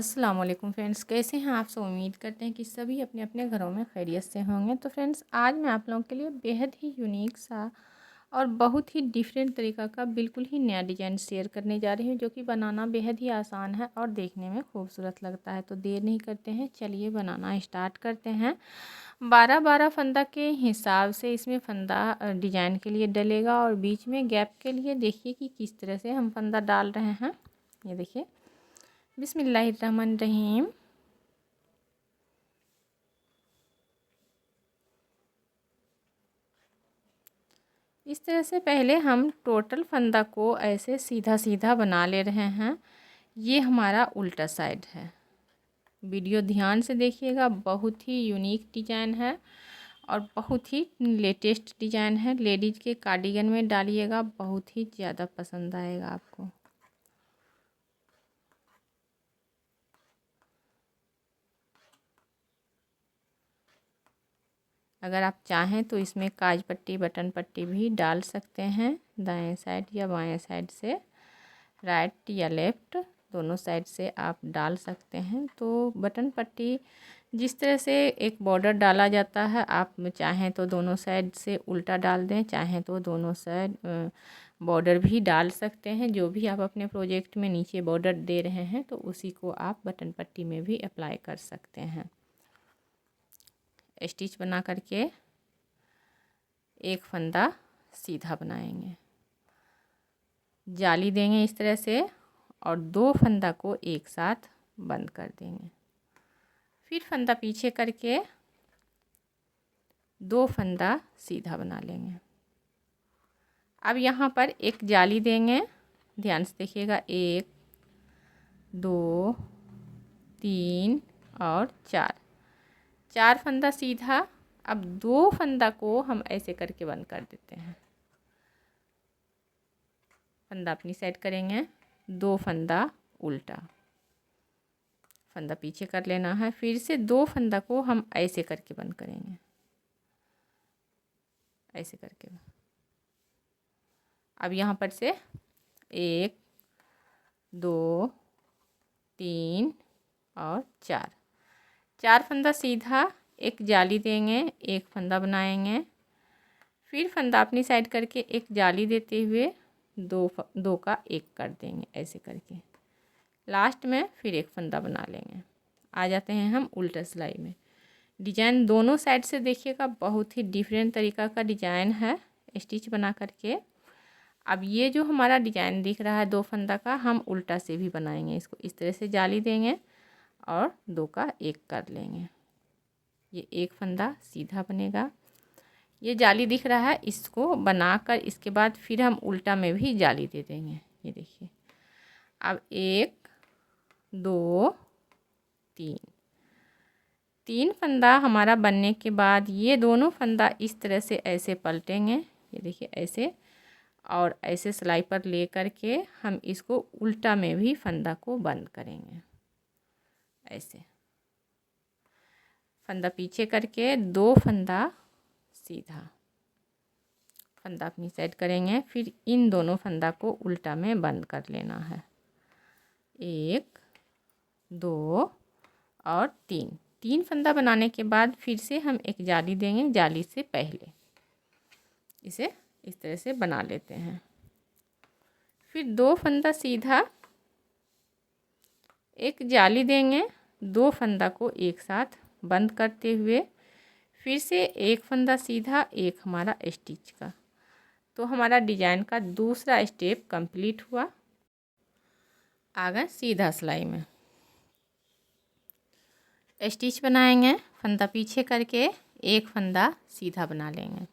अस्सलाम वालेकुम फ्रेंड्स, कैसे हैं आप सब। उम्मीद करते हैं कि सभी अपने अपने घरों में खैरियत से होंगे। तो फ्रेंड्स, आज मैं आप लोगों के लिए बेहद ही यूनिक सा और बहुत ही डिफरेंट तरीका का बिल्कुल ही नया डिज़ाइन शेयर करने जा रही हूँ, जो कि बनाना बेहद ही आसान है और देखने में खूबसूरत लगता है। तो देर नहीं करते हैं, चलिए बनाना स्टार्ट करते हैं। 12-12 फंदा के हिसाब से इसमें फंदा डिज़ाइन के लिए डलेगा और बीच में गैप के लिए देखिए कि किस तरह से हम फंदा डाल रहे हैं। ये देखिए, बिस्मिल्लाहिर्रहमानिर्रहीम। इस तरह से पहले हम टोटल फंदा को ऐसे सीधा सीधा बना ले रहे हैं। ये हमारा उल्टा साइड है। वीडियो ध्यान से देखिएगा, बहुत ही यूनिक डिज़ाइन है और बहुत ही लेटेस्ट डिज़ाइन है। लेडीज़ के कार्डिगन में डालिएगा, बहुत ही ज़्यादा पसंद आएगा आपको। अगर आप चाहें तो इसमें काज पट्टी, बटन पट्टी भी डाल सकते हैं, दाएं साइड या बाएं साइड से, राइट या लेफ़्ट, दोनों साइड से आप डाल सकते हैं। तो बटन पट्टी जिस तरह से एक बॉर्डर डाला जाता है, आप चाहें तो दोनों साइड से उल्टा डाल दें, चाहें तो दोनों साइड बॉर्डर भी डाल सकते हैं। जो भी आप अपने प्रोजेक्ट में नीचे बॉर्डर दे रहे हैं तो उसी को आप बटन पट्टी में भी अप्लाई कर सकते हैं। स्टिच बना करके एक फंदा सीधा बनाएंगे, जाली देंगे इस तरह से और दो फंदा को एक साथ बंद कर देंगे। फिर फंदा पीछे करके दो फंदा सीधा बना लेंगे। अब यहाँ पर एक जाली देंगे, ध्यान से देखिएगा, 1 2 3 और 4 फंदा सीधा। अब दो फंदा को हम ऐसे करके बंद कर देते हैं। फंदा अपनी साइड करेंगे, दो फंदा उल्टा, फंदा पीछे कर लेना है। फिर से दो फंदा को हम ऐसे करके बंद करेंगे, ऐसे करके। अब यहाँ पर से 1 2 3 और 4 फंदा सीधा, एक जाली देंगे, एक फंदा बनाएंगे। फिर फंदा अपनी साइड करके एक जाली देते हुए दो का एक कर देंगे, ऐसे करके। लास्ट में फिर एक फंदा बना लेंगे। आ जाते हैं हम उल्टा सिलाई में। डिजाइन दोनों साइड से देखिएगा, बहुत ही डिफरेंट तरीका का डिजाइन है स्टिच बना करके। अब ये जो हमारा डिजाइन दिख रहा है दो फंदा का, हम उल्टा से भी बनाएंगे। इसको इस तरह से जाली देंगे और दो का एक कर लेंगे। ये एक फंदा सीधा बनेगा। ये जाली दिख रहा है, इसको बनाकर इसके बाद फिर हम उल्टा में भी जाली दे देंगे। ये देखिए, अब 1 2 3 फंदा हमारा बनने के बाद ये दोनों फंदा इस तरह से ऐसे पलटेंगे। ये देखिए, ऐसे और ऐसे सिलाई पर ले करके हम इसको उल्टा में भी फंदा को बंद करेंगे। ऐसे फंदा पीछे करके दो फंदा सीधा, फंदा अपनी साइड करेंगे। फिर इन दोनों फंदा को उल्टा में बंद कर लेना है। 1 2 और 3 फंदा बनाने के बाद फिर से हम एक जाली देंगे। जाली से पहले इसे इस तरह से बना लेते हैं। फिर दो फंदा सीधा, एक जाली देंगे, दो फंदा को एक साथ बंद करते हुए फिर से एक फंदा सीधा, एक हमारा स्टिच का। तो हमारा डिजाइन का दूसरा स्टेप कंप्लीट हुआ। आ गए सीधा सिलाई में। स्टिच बनाएंगे, फंदा पीछे करके एक फंदा सीधा बना लेंगे।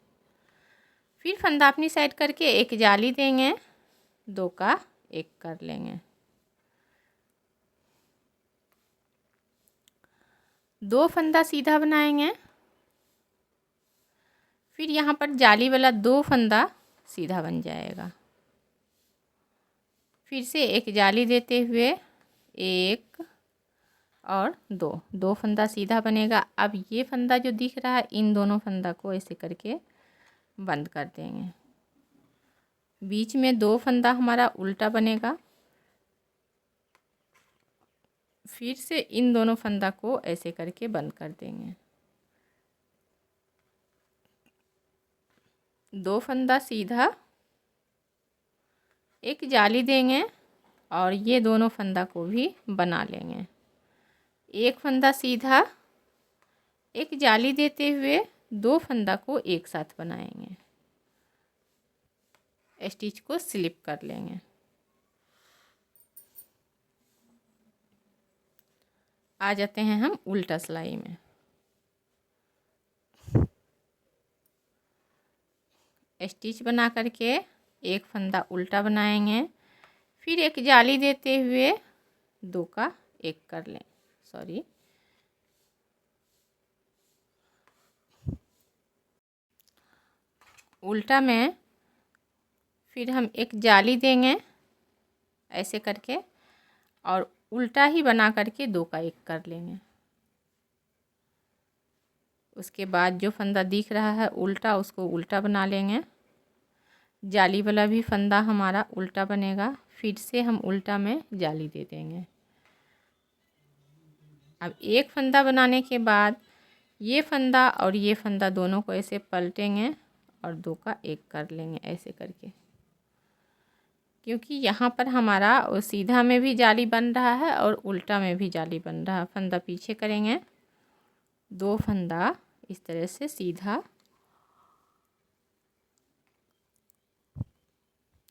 फिर फंदा अपनी साइड करके एक जाली देंगे, दो का एक कर लेंगे। दो फंदा सीधा बनाएंगे। फिर यहाँ पर जाली वाला दो फंदा सीधा बन जाएगा। फिर से एक जाली देते हुए 1 और 2 फंदा सीधा बनेगा। अब ये फंदा जो दिख रहा है, इन दोनों फंदा को ऐसे करके बंद कर देंगे। बीच में दो फंदा हमारा उल्टा बनेगा। फिर से इन दोनों फंदा को ऐसे करके बंद कर देंगे। 2 फंदा सीधा, एक जाली देंगे और ये दोनों फंदा को भी बना लेंगे। एक फंदा सीधा, एक जाली देते हुए 2 फंदा को एक साथ बनाएंगे। स्टिच को स्लिप कर लेंगे। आ जाते हैं हम उल्टा सिलाई में। स्टिच बना करके एक फंदा उल्टा बनाएंगे, फिर एक जाली देते हुए 2 का एक कर लें। उल्टा में फिर हम एक जाली देंगे ऐसे करके और उल्टा ही बना करके 2 का एक कर लेंगे। उसके बाद जो फंदा दिख रहा है उल्टा, उसको उल्टा बना लेंगे। जाली वाला भी फंदा हमारा उल्टा बनेगा, फिर से हम उल्टा में जाली दे देंगे। अब एक फंदा बनाने के बाद ये फंदा और ये फंदा दोनों को ऐसे पलटेंगे और 2 का एक कर लेंगे ऐसे करके, क्योंकि यहाँ पर हमारा वो सीधा में भी जाली बन रहा है और उल्टा में भी जाली बन रहा है। फंदा पीछे करेंगे, 2 फंदा इस तरह से सीधा,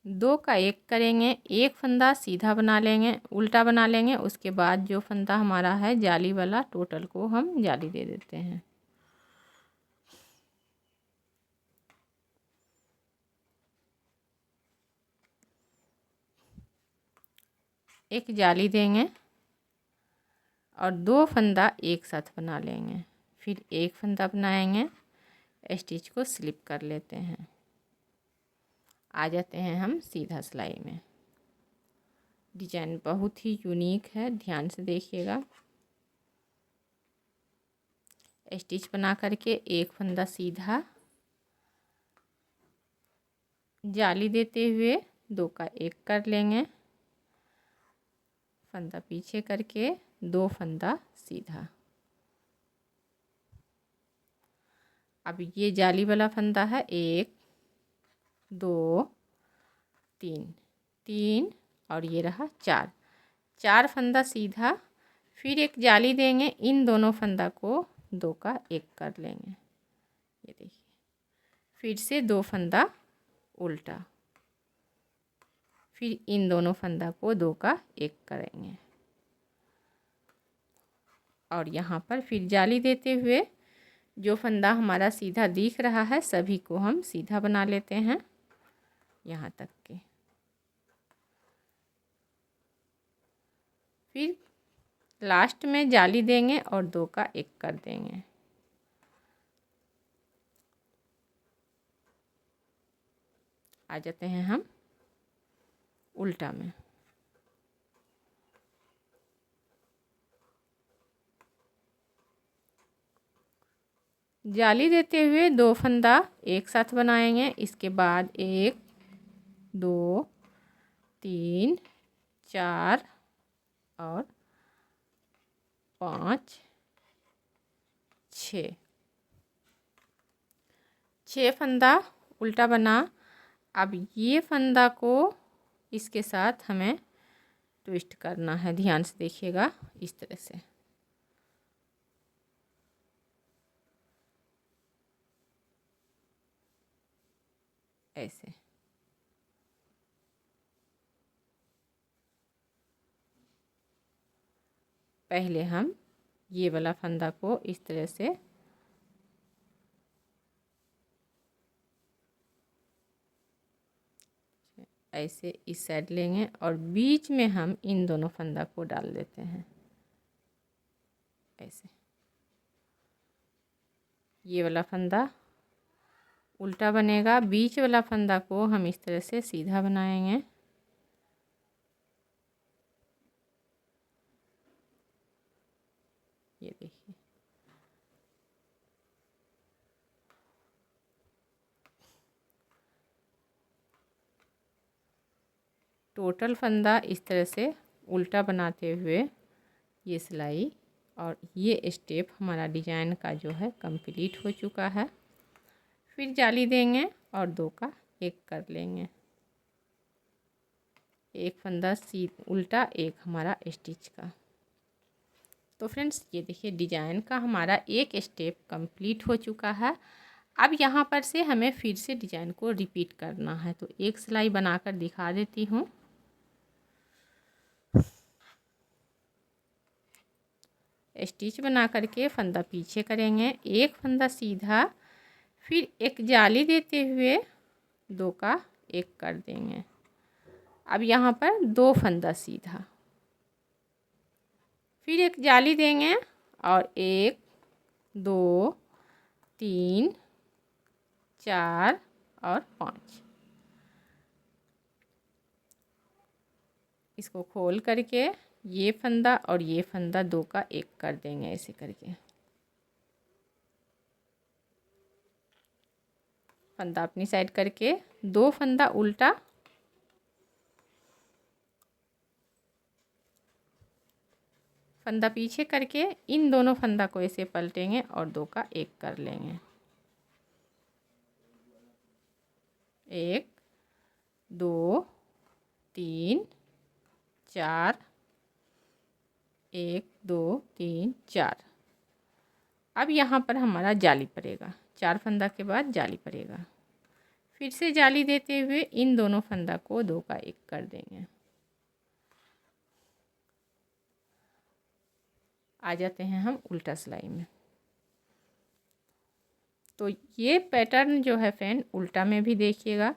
2 का एक करेंगे, एक फंदा सीधा बना लेंगे, उल्टा बना लेंगे। उसके बाद जो फंदा हमारा है जाली वाला, टोटल को हम जाली दे देते हैं। एक जाली देंगे और 2 फंदा एक साथ बना लेंगे, फिर एक फंदा बनाएंगे, स्टिच को स्लिप कर लेते हैं। आ जाते हैं हम सीधा सिलाई में। डिजाइन बहुत ही यूनिक है, ध्यान से देखिएगा। स्टिच बना करके एक फंदा सीधा, जाली देते हुए 2 का एक कर लेंगे, फंदा पीछे करके 2 फंदा सीधा। अब ये जाली वाला फंदा है 1 2 3 और ये रहा 4 फंदा सीधा, फिर एक जाली देंगे, इन दोनों फंदा को 2 का एक कर लेंगे। ये देखिए, फिर से 2 फंदा उल्टा, फिर इन दोनों फंदा को 2 का एक करेंगे और यहाँ पर फिर जाली देते हुए जो फंदा हमारा सीधा दिख रहा है सभी को हम सीधा बना लेते हैं यहाँ तक के। फिर लास्ट में जाली देंगे और 2 का एक कर देंगे। आ जाते हैं हम उल्टा में। जाली देते हुए 2 फंदा एक साथ बनाएंगे, इसके बाद 1 2 3 4 और 5 6 फंदा उल्टा बना। अब ये फंदा को इसके साथ हमें ट्विस्ट करना है, ध्यान से देखिएगा इस तरह से। ऐसे पहले हम ये वाला फंदा को इस तरह से ऐसे इस साइड लेंगे और बीच में हम इन दोनों फंदा को डाल देते हैं ऐसे। ये वाला फंदा उल्टा बनेगा, बीच वाला फंदा को हम इस तरह से सीधा बनाएंगे। ये देखिए, टोटल फंदा इस तरह से उल्टा बनाते हुए ये सिलाई और ये स्टेप हमारा डिजाइन का जो है कंप्लीट हो चुका है। फिर जाली देंगे और 2 का 1 कर लेंगे। एक फंदा उल्टा, एक हमारा स्टिच का। तो फ्रेंड्स ये देखिए डिजाइन का हमारा एक स्टेप कंप्लीट हो चुका है। अब यहाँ पर से हमें फिर से डिजाइन को रिपीट करना है। तो एक सिलाई बनाकर दिखा देती हूँ। स्टिच बना करके फंदा पीछे करेंगे, एक फंदा सीधा, फिर एक जाली देते हुए 2 का 1 कर देंगे। अब यहाँ पर 2 फंदा सीधा, फिर एक जाली देंगे और 1 2 3 4 और 5। इसको खोल करके ये फंदा और ये फंदा 2 का 1 कर देंगे ऐसे करके। फंदा अपनी साइड करके 2 फंदा उल्टा, फंदा पीछे करके इन दोनों फंदा को ऐसे पलटेंगे और 2 का 1 कर लेंगे। 1 2 3 4, 1 2 3 4। अब यहाँ पर हमारा जाली पड़ेगा, 4 फंदा के बाद जाली पड़ेगा। फिर से जाली देते हुए इन दोनों फंदा को 2 का 1 कर देंगे। आ जाते हैं हम उल्टा सिलाई में। तो ये पैटर्न जो है फ्रेंड उल्टा में भी देखिएगा,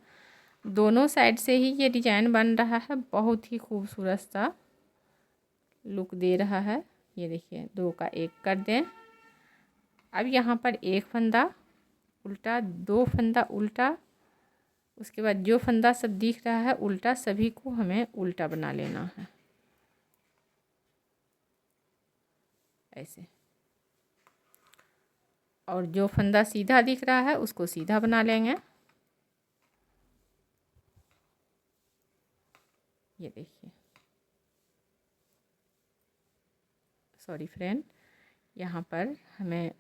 दोनों साइड से ही ये डिजाइन बन रहा है। बहुत ही खूबसूरत सा लुक दे रहा है। ये देखिए 2 का 1 कर दें। अब यहाँ पर एक फंदा उल्टा, 2 फंदा उल्टा, उसके बाद जो फंदा सब दिख रहा है उल्टा, सभी को हमें उल्टा बना लेना है ऐसे। और जो फंदा सीधा दिख रहा है उसको सीधा बना लेंगे। ये देखिए, सॉरी फ्रेंड, यहाँ पर हमें,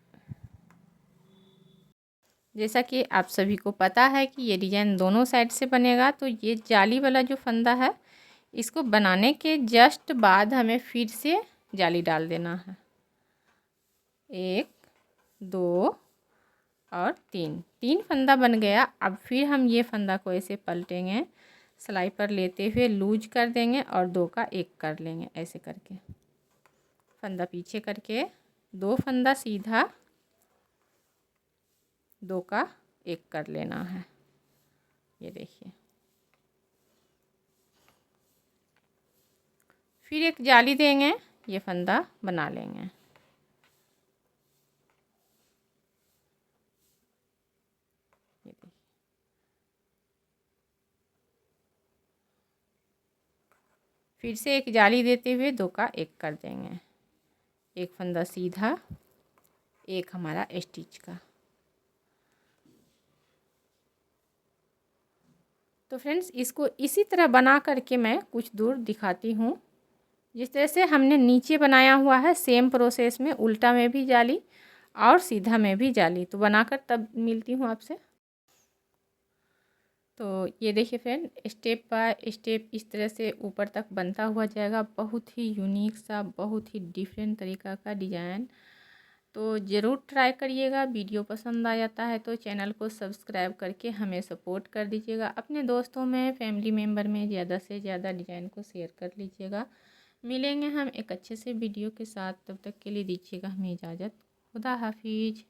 जैसा कि आप सभी को पता है कि ये डिज़ाइन दोनों साइड से बनेगा, तो ये जाली वाला जो फंदा है इसको बनाने के जस्ट बाद हमें फिर से जाली डाल देना है। 1 2 और 3 फंदा बन गया। अब फिर हम ये फंदा को ऐसे पलटेंगे, सिलाई पर लेते हुए लूज कर देंगे और 2 का 1 कर लेंगे ऐसे करके। फंदा पीछे करके 2 फंदा सीधा, 2 का 1 कर लेना है। ये देखिए, फिर एक जाली देंगे, ये फंदा बना लेंगे। ये देखिए, फिर से एक जाली देते हुए 2 का 1 कर देंगे। एक फंदा सीधा, एक हमारा स्टिच का। तो फ्रेंड्स इसको इसी तरह बना करके मैं कुछ दूर दिखाती हूँ। जिस तरह से हमने नीचे बनाया हुआ है सेम प्रोसेस में उल्टा में भी जाली और सीधा में भी जाली, तो बनाकर तब मिलती हूँ आपसे। तो ये देखिए फ्रेंड, स्टेप बाय स्टेप इस तरह से ऊपर तक बनता हुआ जाएगा। बहुत ही यूनिक सा, बहुत ही डिफरेंट तरीका का डिज़ाइन। तो ज़रूर ट्राई करिएगा। वीडियो पसंद आ जाता है तो चैनल को सब्सक्राइब करके हमें सपोर्ट कर दीजिएगा। अपने दोस्तों में, फैमिली मेम्बर में ज़्यादा से ज़्यादा डिज़ाइन को शेयर कर लीजिएगा। मिलेंगे हम एक अच्छे से वीडियो के साथ, तब तक के लिए दीजिएगा हमें इजाज़त। खुदा हाफिज।